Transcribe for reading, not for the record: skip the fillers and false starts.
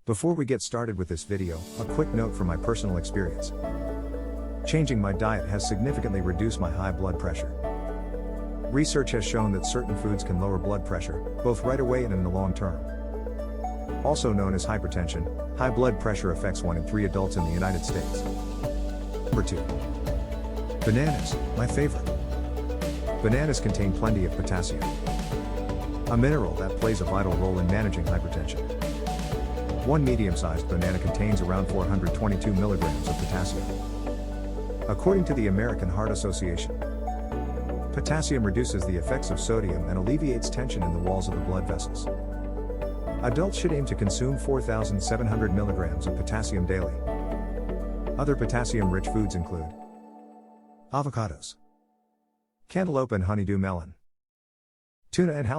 Before we get started with this video, a quick note from my personal experience. Changing my diet has significantly reduced my high blood pressure. Research has shown that certain foods can lower blood pressure, both right away and in the long term. Also known as hypertension, high blood pressure affects 1 in 3 adults in the United States. Number 2. Bananas, my favorite. Bananas contain plenty of potassium, a mineral that plays a vital role in managing hypertension. One medium-sized banana contains around 422 milligrams of potassium. According to the American Heart Association, potassium reduces the effects of sodium and alleviates tension in the walls of the blood vessels. Adults should aim to consume 4,700 milligrams of potassium daily. Other potassium-rich foods include avocados, cantaloupe and honeydew melon, tuna and halibut.